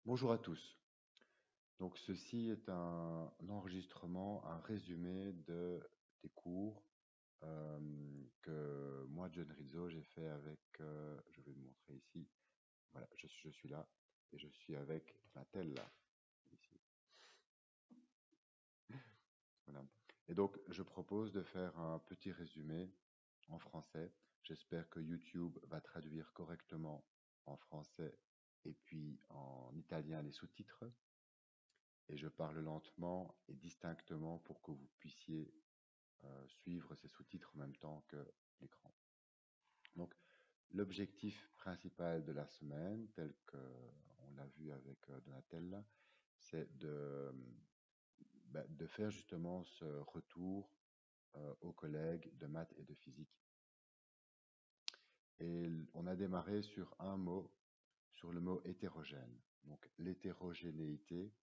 Bonjour à tous. Donc, ceci est un enregistrement, un résumé des cours que moi, John Rizzo, j'ai fait avec, je vais le montrer ici, voilà, je suis là et je suis avec Natella, ici. Voilà. Et donc, je propose de faire un petit résumé en français. J'espère que YouTube va traduire correctement en français et puis en italien les sous-titres. Et je parle lentement et distinctement pour que vous puissiez suivre ces sous-titres en même temps que l'écran. Donc, l'objectif principal de la semaine, tel qu'on l'a vu avec Donatella, c'est de faire justement ce retour aux collègues de maths et de physique. Et on a démarré sur un mot, sur le mot hétérogène. Donc, l'hétérogénéité,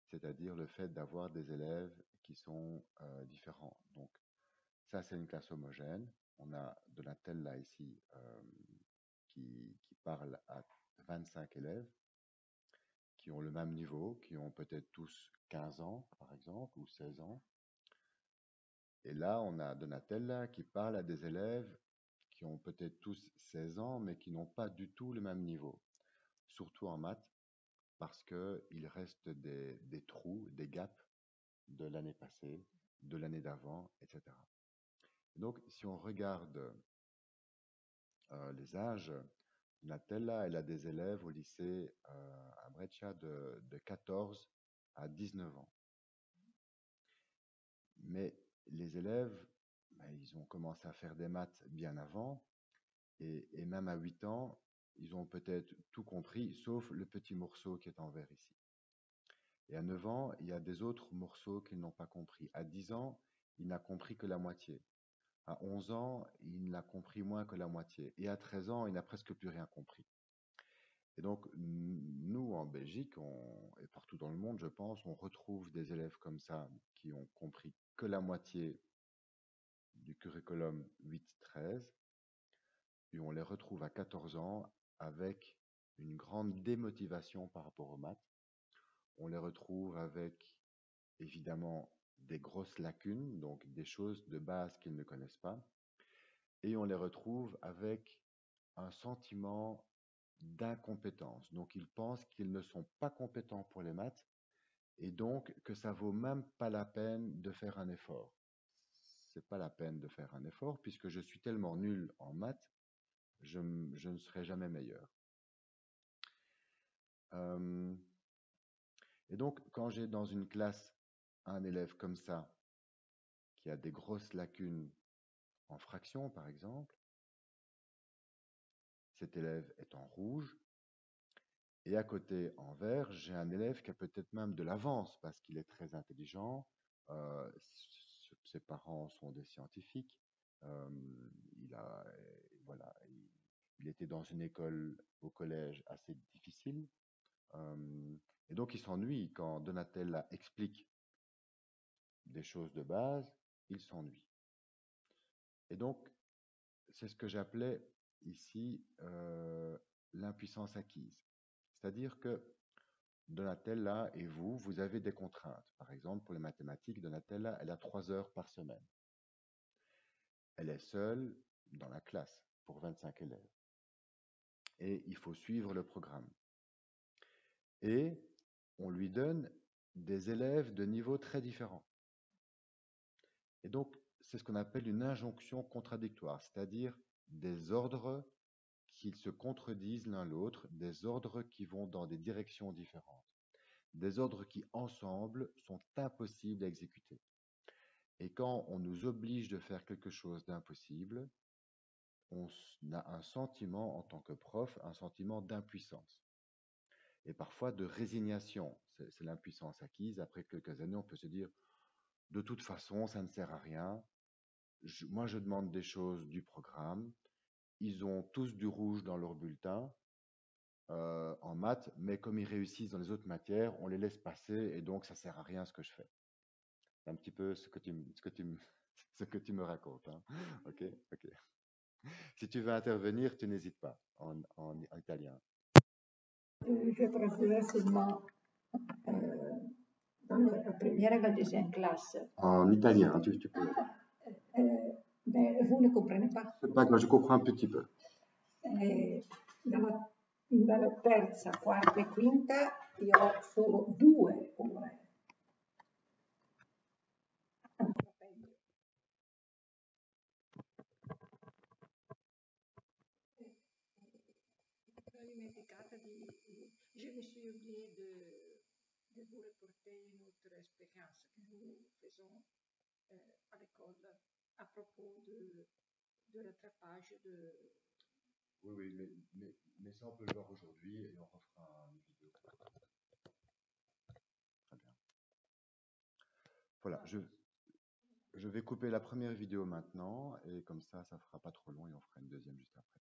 c'est-à-dire le fait d'avoir des élèves qui sont différents. Donc, ça, c'est une classe homogène. On a Donatella ici qui parle à 25 élèves qui ont le même niveau, qui ont peut-être tous 15 ans, par exemple, ou 16 ans. Et là, on a Donatella qui parle à des élèves qui ont peut-être tous 16 ans, mais qui n'ont pas du tout le même niveau, surtout en maths, parce qu'il reste des trous, des gaps de l'année passée, de l'année d'avant, etc. Donc, si on regarde les âges, Natella, elle a des élèves au lycée à Breccia de 14 à 19 ans. Mais les élèves, ben, ils ont commencé à faire des maths bien avant, et même à 8 ans, ils ont peut-être tout compris, sauf le petit morceau qui est en vert ici. Et à 9 ans, il y a des autres morceaux qu'ils n'ont pas compris. À 10 ans, il n'a compris que la moitié. À 11 ans, il n'a compris moins que la moitié. Et à 13 ans, il n'a presque plus rien compris. Et donc, nous, en Belgique, et partout dans le monde, je pense, on retrouve des élèves comme ça qui ont compris que la moitié du curriculum 8-13, et on les retrouve à 14 ans avec une grande démotivation par rapport aux maths. On les retrouve avec, évidemment, des grosses lacunes, donc des choses de base qu'ils ne connaissent pas. Et on les retrouve avec un sentiment d'incompétence. Donc, ils pensent qu'ils ne sont pas compétents pour les maths et donc que ça vaut même pas la peine de faire un effort. C'est pas la peine de faire un effort puisque je suis tellement nul en maths, je ne serai jamais meilleur. Euh, et donc, quand j'ai dans une classe un élève comme ça, qui a des grosses lacunes en fraction, par exemple, cet élève est en rouge. Et à côté, en vert, j'ai un élève qui a peut-être même de l'avance parce qu'il est très intelligent. euh, Ses parents sont des scientifiques. euh, voilà, il était dans une école au collège assez difficile. Et donc, il s'ennuie quand Donatella explique des choses de base, il s'ennuie. Et donc, c'est ce que j'appelais ici l'impuissance acquise. C'est-à-dire que Donatella et vous, vous avez des contraintes. Par exemple, pour les mathématiques, Donatella, elle a 3 heures par semaine. Elle est seule dans la classe pour 25 élèves. Et il faut suivre le programme. Et on lui donne des élèves de niveaux très différents. Et donc, c'est ce qu'on appelle une injonction contradictoire, c'est-à-dire des ordres qui se contredisent l'un l'autre, des ordres qui vont dans des directions différentes, des ordres qui, ensemble, sont impossibles à exécuter. Et quand on nous oblige de faire quelque chose d'impossible, on a un sentiment en tant que prof, un sentiment d'impuissance et parfois de résignation. C'est l'impuissance acquise. Après quelques années, on peut se dire, de toute façon, ça ne sert à rien. Moi, je demande des choses du programme. Ils ont tous du rouge dans leur bulletin en maths, mais comme ils réussissent dans les autres matières, on les laisse passer et donc ça ne sert à rien ce que je fais. C'est un petit peu ce que tu me racontes. Hein. Ok, ok. Si tu veux intervenir, tu n'hésites pas en italien. Je traduirai seulement dans la première et la deuxième classe. En italien, hein, tu peux. Mais vous ne comprenez pas. C'est pas grave, je comprends un petit peu. Dalla terza, quarta e quinta io ho solo 2 ore. Ancora peggio. Je me suis oublié de vous reporter une autre expérience que nous faisons à l'école à propos de rattrapage de... Oui, mais ça, on peut le voir aujourd'hui et on refera une vidéo. Très bien. Voilà, je vais couper la première vidéo maintenant et comme ça fera pas trop long et on fera une deuxième juste après.